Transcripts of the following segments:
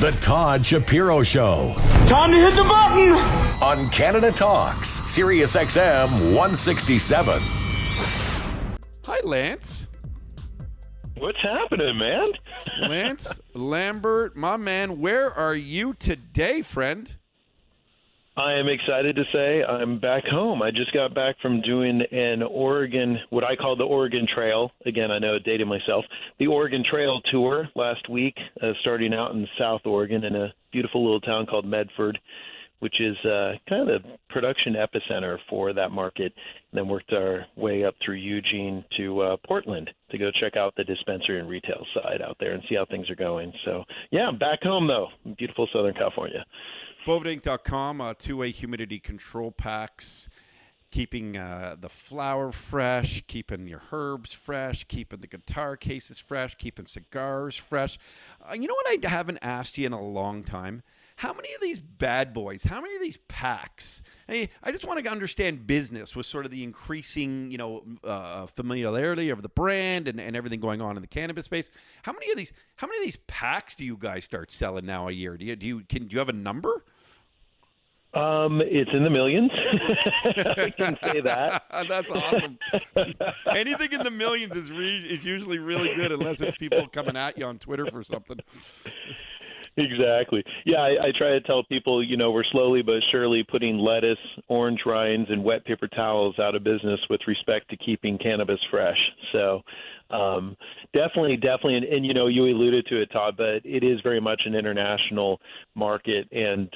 The Todd Shapiro Show. Time to hit the button! On Canada Talks, SiriusXM 167. Hi, Lance. What's happening, man? Lance, Lambert, my man, where are you today, friend? I am excited to say I'm back home. I just got back from doing an Oregon, what I call the Oregon Trail. Again, I know, dating myself. The Oregon Trail tour last week, starting out in South Oregon in a beautiful little town called Medford, which is kind of the production epicenter for that market. And then worked our way up through Eugene to Portland to go check out the dispensary and retail side out there and see how things are going. So, yeah, I'm back home, though, in beautiful Southern California. Boveda.com, two-way humidity control packs, keeping the flower fresh, keeping your herbs fresh, keeping the guitar cases fresh, keeping cigars fresh. You know what I haven't asked you in a long time? How many of these bad boys, how many of these packs? I just want to understand business with sort of the increasing, familiarity of the brand and everything going on in the cannabis space. How many of these packs do you guys start selling now a year? Do you have a number? It's in the millions. I can say that. That's awesome. Anything in the millions is usually really good, unless it's people coming at you on Twitter for something. Exactly. Yeah, I try to tell people, we're slowly but surely putting lettuce, orange rinds, and wet paper towels out of business with respect to keeping cannabis fresh. So definitely. And you alluded to it, Todd, but it is very much an international market. And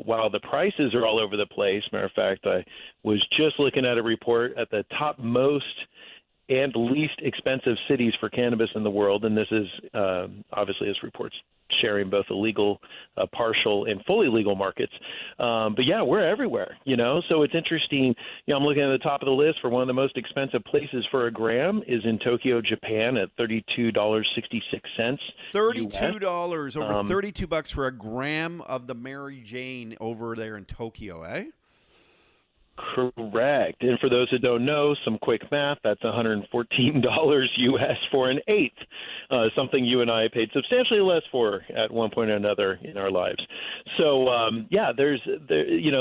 while the prices are all over the place, matter of fact, I was just looking at a report at the top most and least expensive cities for cannabis in the world. And this is obviously this report's sharing both illegal, partial, and fully legal markets. But yeah, we're everywhere, so it's interesting. I'm looking at the top of the list for one of the most expensive places for a gram is in Tokyo, Japan at $32.66. $32, over $32 for a gram of the Mary Jane over there in Tokyo, eh? Correct. And for those that don't know, some quick math, that's $114 US for an eighth, something you and I paid substantially less for at one point or another in our lives. So,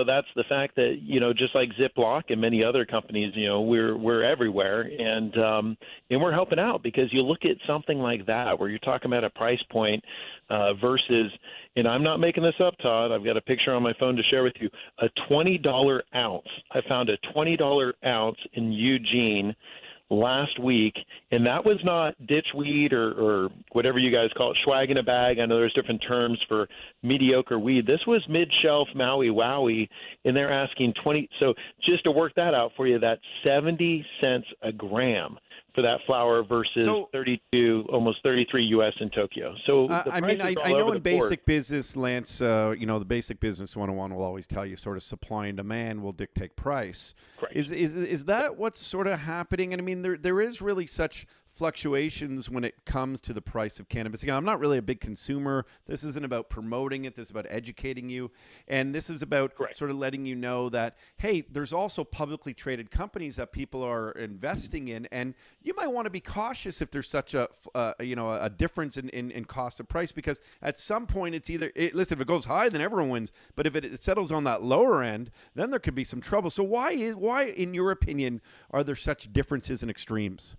that's the fact that, just like Ziploc and many other companies, we're everywhere. And we're helping out because you look at something like that where you're talking about a price point versus, and I'm not making this up, Todd, I've got a picture on my phone to share with you, a $20 ounce. I found a $20 ounce in Eugene last week, and that was not ditchweed or whatever you guys call it, swag in a bag. I know there's different terms for mediocre weed. This was mid-shelf Maui Wowie, and they're asking 20. So just to work that out for you, that's 70 cents a gram for that flower versus 32, almost 33 US in Tokyo. So I know in basic business, Lance, the basic business 101 will always tell you sort of supply and demand will dictate price. Correct. Is that what's sort of happening? And I mean, there is really such fluctuations when it comes to the price of cannabis. Again, I'm not really a big consumer. This isn't about promoting it. This is about educating you. And this is about sort of letting you know that, hey, there's also publicly traded companies that people are investing in. And you might want to be cautious if there's such a difference in cost of price, because at some point it's either, listen, if it goes high, then everyone wins. But if it settles on that lower end, then there could be some trouble. So why, in your opinion, are there such differences and extremes?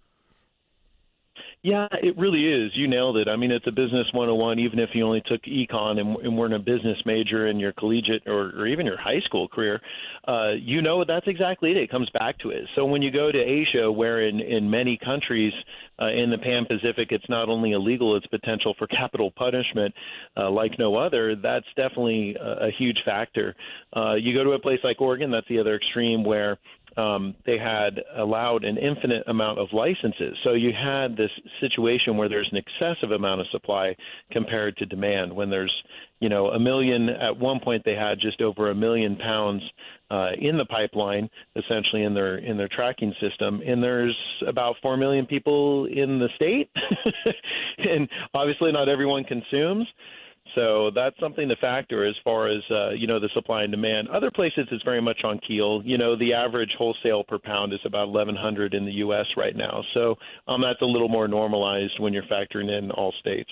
Yeah, it really is. You nailed it. I mean, it's a business 101, even if you only took econ and weren't a business major in your collegiate or even your high school career, that's exactly it. It comes back to it. So when you go to Asia, where in many countries in the Pan-Pacific, it's not only illegal, it's potential for capital punishment like no other, that's definitely a huge factor. You go to a place like Oregon, that's the other extreme, where they had allowed an infinite amount of licenses. So you had this situation where there's an excessive amount of supply compared to demand. When there's, a million, at one point they had just over 1 million pounds in the pipeline, essentially in their tracking system. And there's about 4 million people in the state. And obviously not everyone consumes. So that's something to factor as far as, the supply and demand. Other places it's very much on keel. The average wholesale per pound is about $1,100 in the U.S. right now. So that's a little more normalized when you're factoring in all states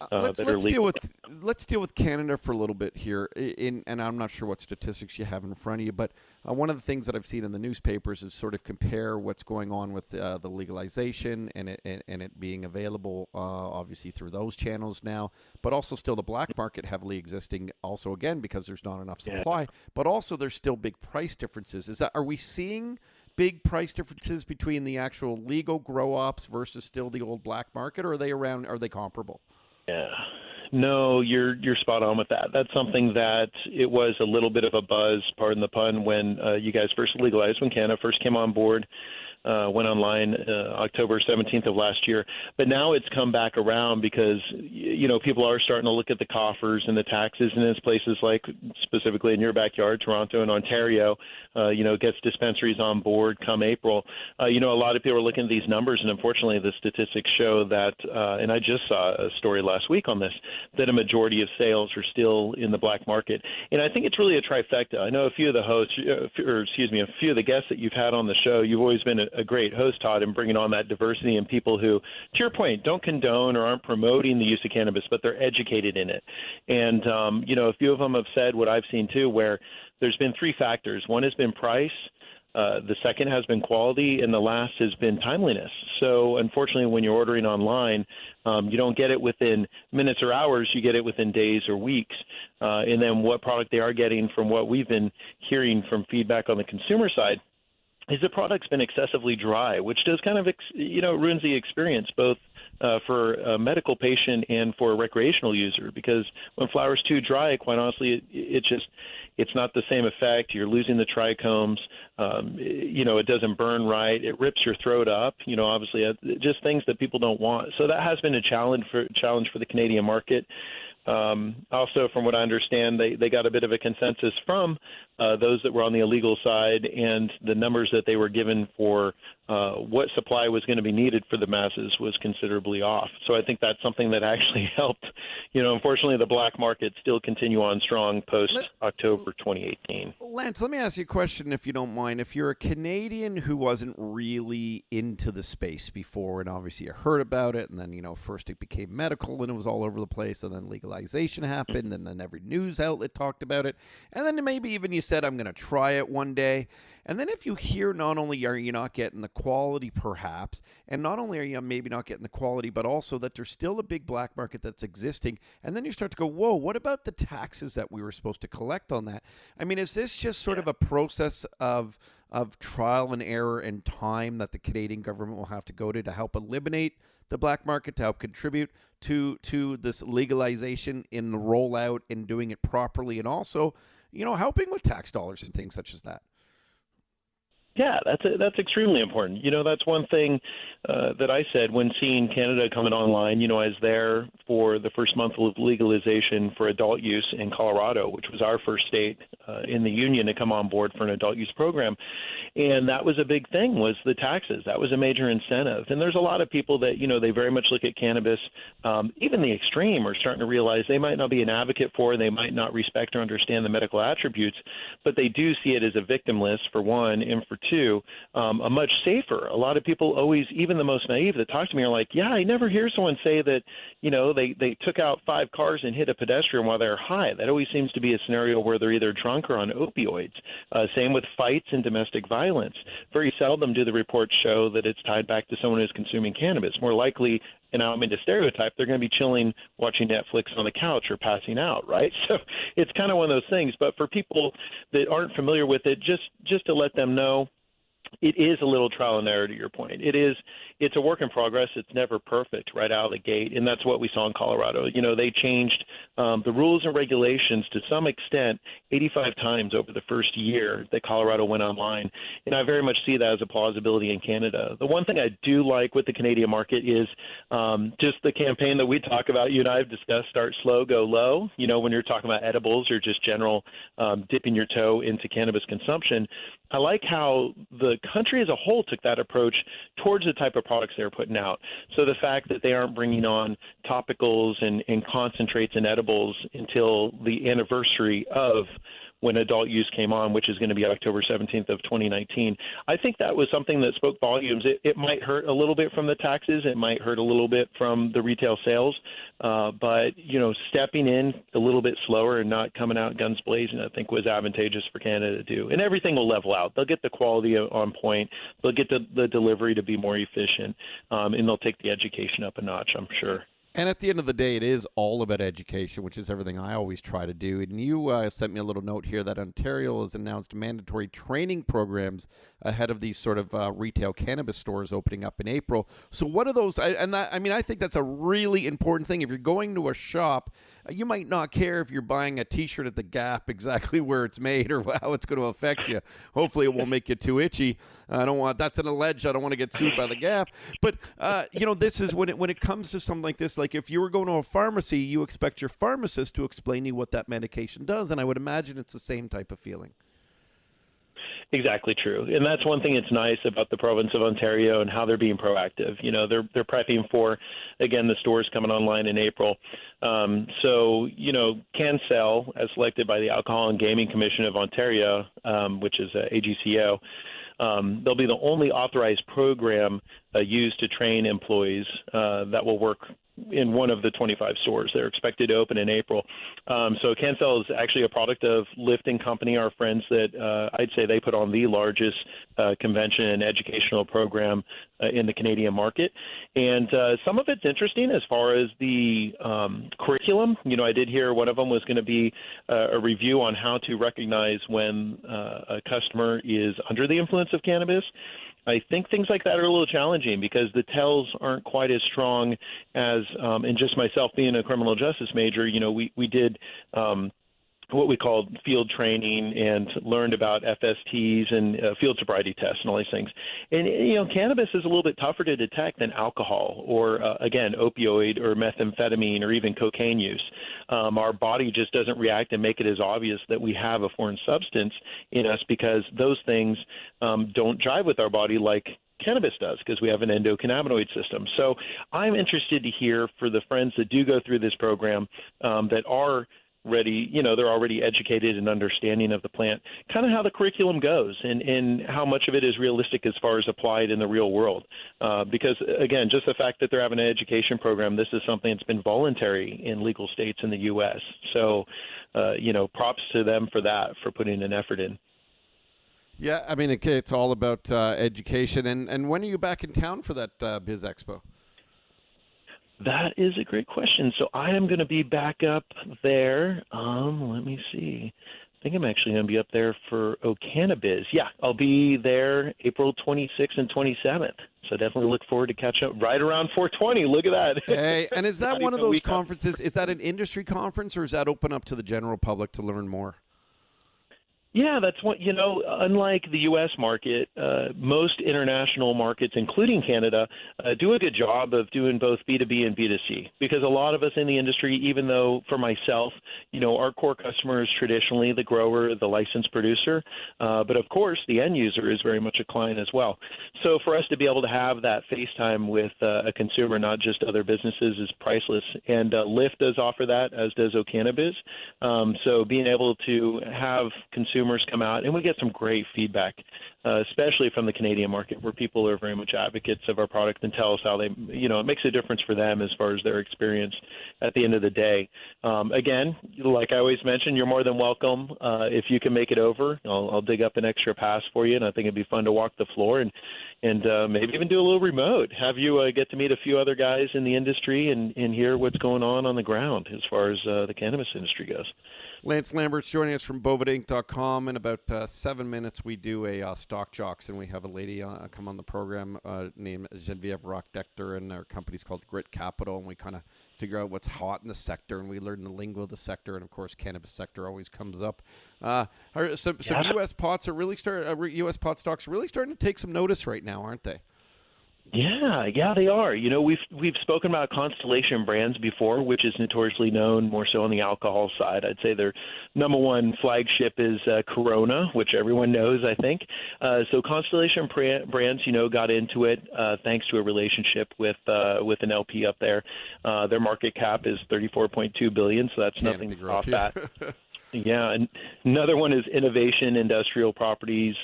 that are legal. Let's deal with Canada for a little bit here. And I'm not sure what statistics you have in front of you, but one of the things that I've seen in the newspapers is sort of compare what's going on with the legalization and it being available, obviously through those channels now, but also still the black market heavily existing. Also, again, because there's not enough supply, but also there's still big price differences. Are we seeing big price differences between the actual legal grow ops versus still the old black market, or are they comparable? Yeah. No, you're spot on with that. That's something that it was a little bit of a buzz, pardon the pun, when you guys first legalized, when Canada first came on board. Went online October 17th of last year. But now it's come back around because, people are starting to look at the coffers and the taxes, and it's places like specifically in your backyard, Toronto and Ontario, gets dispensaries on board come April. A lot of people are looking at these numbers, and unfortunately the statistics show that, and I just saw a story last week on this, that a majority of sales are still in the black market. And I think it's really a trifecta. I know a few of the hosts, a few of the guests that you've had on the show, you've always been a great host, Todd, in bringing on that diversity and people who, to your point, don't condone or aren't promoting the use of cannabis, but they're educated in it. And, a few of them have said what I've seen too, where there's been three factors. One has been price. The second has been quality, and the last has been timeliness. So unfortunately, when you're ordering online, you don't get it within minutes or hours, you get it within days or weeks. And then what product they are getting, from what we've been hearing from feedback on the consumer side, is the product's been excessively dry, which does kind of, ruins the experience both for a medical patient and for a recreational user, because when flower's too dry, quite honestly, it's not the same effect. You're losing the trichomes. It doesn't burn right. It rips your throat up. Obviously, just things that people don't want. So that has been a challenge for the Canadian market. Also, from what I understand, they got a bit of a consensus from those that were on the illegal side, and the numbers that they were given for what supply was going to be needed for the masses was considerably off. So I think that's something that actually helped. Unfortunately, the black market still continue on strong post-October 2018. Lance, let me ask you a question, if you don't mind. If you're a Canadian who wasn't really into the space before, and obviously you heard about it, and then, first it became medical, and it was all over the place, and then legalization happened, and then every news outlet talked about it, and then maybe even you said, I'm going to try it one day. And then if you hear not only are you not getting the quality perhaps, and not only are you maybe not getting the quality, but also that there's still a big black market that's existing, and then you start to go, whoa, what about the taxes that we were supposed to collect on that? I mean, is this just sort of a process of trial and error and time that the Canadian government will have to go to help eliminate the black market, to help contribute to this legalization in the rollout and doing it properly, and also, helping with tax dollars and things such as that? Yeah, that's extremely important. That's one thing that I said when seeing Canada coming online. I was there for the first month of legalization for adult use in Colorado, which was our first state in the union to come on board for an adult use program. And that was a big thing, was the taxes. That was a major incentive. And there's a lot of people that, they very much look at cannabis, even the extreme, are starting to realize they might not be an advocate for, they might not respect or understand the medical attributes, but they do see it as a victim list, for one, and for two, a much safer. A lot of people always, even the most naive that talk to me, are like, yeah, I never hear someone say that, they took out 5 cars and hit a pedestrian while they're high. That always seems to be a scenario where they're either drunk or on opioids. Same with fights and domestic violence. Very seldom do the reports show that it's tied back to someone who's consuming cannabis. More likely, and I don't mean to stereotype, they're going to be chilling, watching Netflix on the couch or passing out, right? So it's kind of one of those things. But for people that aren't familiar with it, just to let them know, it is a little trial and error, to your point. It's a work in progress. It's never perfect right out of the gate, and that's what we saw in Colorado. They changed the rules and regulations to some extent 85 times over the first year that Colorado went online, and I very much see that as a plausibility in Canada. The one thing I do like with the Canadian market is just the campaign that we talk about. You and I have discussed, start slow, go low. When you're talking about edibles or just general dipping your toe into cannabis consumption, I like how the country as a whole took that approach towards the type of products they're putting out. So the fact that they aren't bringing on topicals and concentrates and edibles edibles until the anniversary of when adult use came on, which is going to be October 17th of 2019. I think that was something that spoke volumes. It might hurt a little bit from the taxes. It might hurt a little bit from the retail sales. But, stepping in a little bit slower and not coming out guns blazing, I think was advantageous for Canada to do. And everything will level out. They'll get the quality on point. They'll get the delivery to be more efficient. And they'll take the education up a notch, I'm sure. And at the end of the day, it is all about education, which is everything I always try to do. And you sent me a little note here that Ontario has announced mandatory training programs ahead of these sort of retail cannabis stores opening up in April. So what are those? I think that's a really important thing. If you're going to a shop, you might not care if you're buying a T-shirt at the Gap exactly where it's made or how it's going to affect you. Hopefully, it won't make you too itchy. That's an alleged. I don't want to get sued by the Gap. But this is when it comes to something like this. Like if you were going to a pharmacy, you expect your pharmacist to explain to you what that medication does, and I would imagine it's the same type of feeling. Exactly true. And that's one thing that's nice about the province of Ontario and how they're being proactive. They're prepping for, again, the stores coming online in April. CanCell, as selected by the Alcohol and Gaming Commission of Ontario, which is AGCO, they'll be the only authorized program used to train employees that will work in one of the 25 stores. They're expected to open in April. So CanCell is actually a product of Lift & Company, our friends that I'd say they put on the largest convention and educational program in the Canadian market. And some of it's interesting as far as the curriculum. I did hear one of them was going to be a review on how to recognize when a customer is under the influence of cannabis. I think things like that are a little challenging because the tells aren't quite as strong as, and just myself being a criminal justice major, we did what we called field training and learned about FSTs and field sobriety tests and all these things. And, cannabis is a little bit tougher to detect than alcohol or, again, opioid or methamphetamine or even cocaine use. Our body just doesn't react and make it as obvious that we have a foreign substance in us because those things don't jive with our body like cannabis does because we have an endocannabinoid system. So I'm interested to hear for the friends that do go through this program that are ready, they're already educated and understanding of the plant, kind of how the curriculum goes and how much of it is realistic as far as applied in the real world. Because, again, just the fact that they're having an education program, this is something that's been voluntary in legal states in the U.S. So, props to them for that, for putting an effort in. Yeah, it's all about education. And when are you back in town for that Biz Expo? That is a great question. So I am going to be back up there. Let me see. I think I'm actually going to be up there for Cannabis. Yeah, I'll be there April 26th and 27th. So definitely look forward to catch up right around 420. Look at that. Hey, and is that one of those conferences? Is that an industry conference or is that open up to the general public to learn more? Yeah, that's what, unlike the U.S. market, most international markets, including Canada, do a good job of doing both B2B and B2C because a lot of us in the industry, even though for myself, our core customer is traditionally the grower, the licensed producer, but of course the end user is very much a client as well. So for us to be able to have that FaceTime with a consumer, not just other businesses, is priceless. And Lyft does offer that, as does Cannabis. So being able to have consumers come out, and we get some great feedback, especially from the Canadian market, where people are very much advocates of our product and tell us how they, it makes a difference for them as far as their experience at the end of the day. Again, like I always mention, you're more than welcome. If you can make it over, I'll dig up an extra pass for you, and I think it'd be fun to walk the floor and maybe even do a little remote, have you get to meet a few other guys in the industry and hear what's going on the ground as far as the cannabis industry goes. Lance Lambert's joining us from bovedainc.com. In about 7 minutes, we do a Stock Jocks, and we have a lady come on the program named Genevieve Rockdechter, and our company's called Grit Capital, and we kind of figure out what's hot in the sector, and we learn the lingo of the sector, and of course, cannabis sector always comes up. Some U.S. pots are really U.S. pot stocks are really starting to take some notice right now, aren't they? Yeah, they are. We've spoken about Constellation Brands before, which is notoriously known more so on the alcohol side. I'd say their number one flagship is Corona, which everyone knows, I think. So Constellation Brands, got into it thanks to a relationship with an LP up there. Their market cap is $34.2 billion, so that's nothing off that. Yeah, and another one is Innovation Industrial Properties,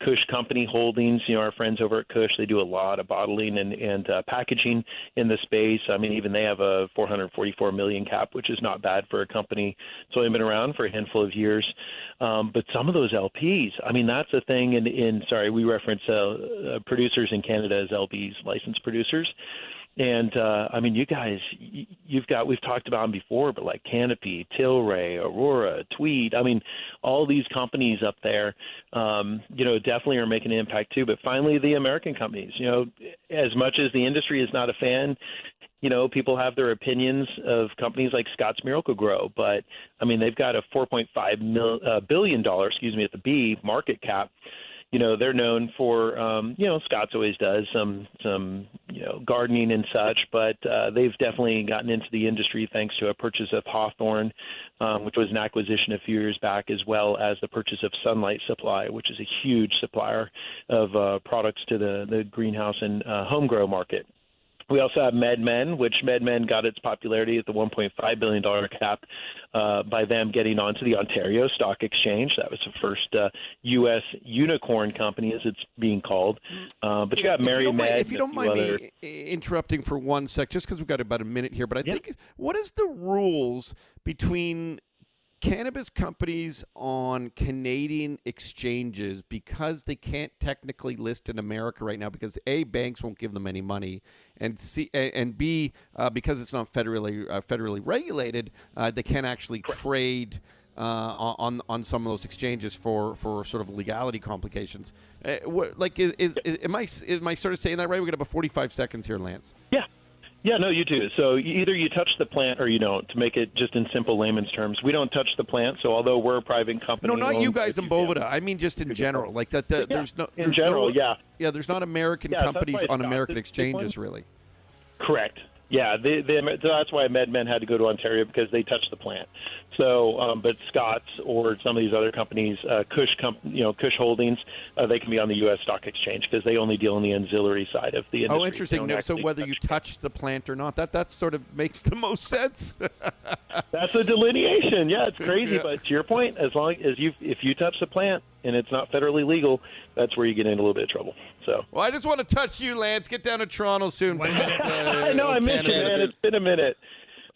Kush Company Holdings. Our friends over at Kush, they do a lot of bottling and packaging in the space. I mean, even they have a $444 million cap, which is not bad for a company. It's only been around for a handful of years. But some of those LPs, I mean, that's a thing. We reference producers in Canada as LPs, licensed producers. And, you guys, we've talked about them before, but like Canopy, Tilray, Aurora, Tweed, all these companies up there, definitely are making an impact too. But finally, the American companies, as much as the industry is not a fan, people have their opinions of companies like Scotts Miracle-Gro, but they've got a $4.5 billion, at the B market cap. They're known for, Scott's always does some gardening and such, but they've definitely gotten into the industry thanks to a purchase of Hawthorne, which was an acquisition a few years back, as well as the purchase of Sunlight Supply, which is a huge supplier of products to the greenhouse and home grow market. We also have MedMen, which MedMen got its popularity at the $1.5 billion cap by them getting onto the Ontario Stock Exchange. That was the first U.S. unicorn company, as it's being called. But you got MaryMed. If you don't mind me interrupting for 1 sec, just because we've got about a minute here, but I think, what is the rules between cannabis companies on Canadian exchanges, because they can't technically list in America right now because A, banks won't give them any money, and B, because it's not federally regulated, they can't actually trade on some of those exchanges for sort of legality complications. Am I sort of saying that right? We got about 45 seconds here, Lance. Yeah, no, you do. So either you touch the plant or you don't, to make it just in simple layman's terms. We don't touch the plant, so although we're a private company... No, not you guys in Boveda. I mean just in general. Like that. Yeah, there's not American companies on American exchanges, really. Correct. Yeah, that's why MedMen had to go to Ontario, because they touch the plant. So, but Scotts or some of these other companies, Kush Holdings, they can be on the U.S. Stock Exchange because they only deal on the ancillary side of the industry. Oh, interesting. No, so whether you touch the plant or not, that sort of makes the most sense. That's a delineation. Yeah, it's crazy, but to your point, as long as if you touch the plant and it's not federally legal, that's where you get in a little bit of trouble. So. Well, I just want to touch you, Lance. Get down to Toronto soon. I know, I missed you, man. It's been a minute.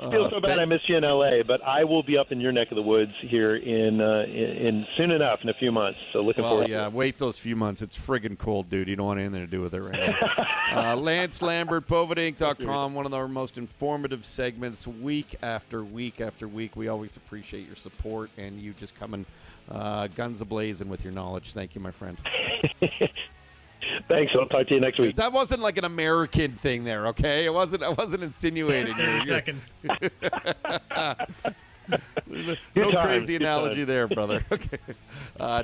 I feel so bad I missed you in L.A., but I will be up in your neck of the woods here in soon enough, in a few months. So looking forward to it. Wait those few months. It's friggin' cold, dude. You don't want anything to do with it right now. Lance Lambert, BovedaInc.com, one of our most informative segments week after week after week. We always appreciate your support and you just coming guns a-blazing with your knowledge. Thank you, my friend. Thanks. I'll talk to you next week. That wasn't like an American thing there, okay? I wasn't insinuating. 30 seconds. No crazy analogy there, brother. Okay.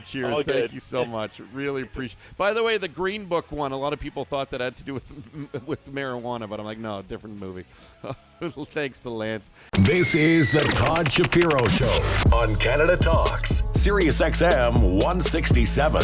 Cheers. Thank you so much. Really appreciate. By the way, the Green Book one, a lot of people thought that had to do with marijuana, but I'm like, no, different movie. Thanks to Lance. This is the Todd Shapiro Show on Canada Talks, SiriusXM 167.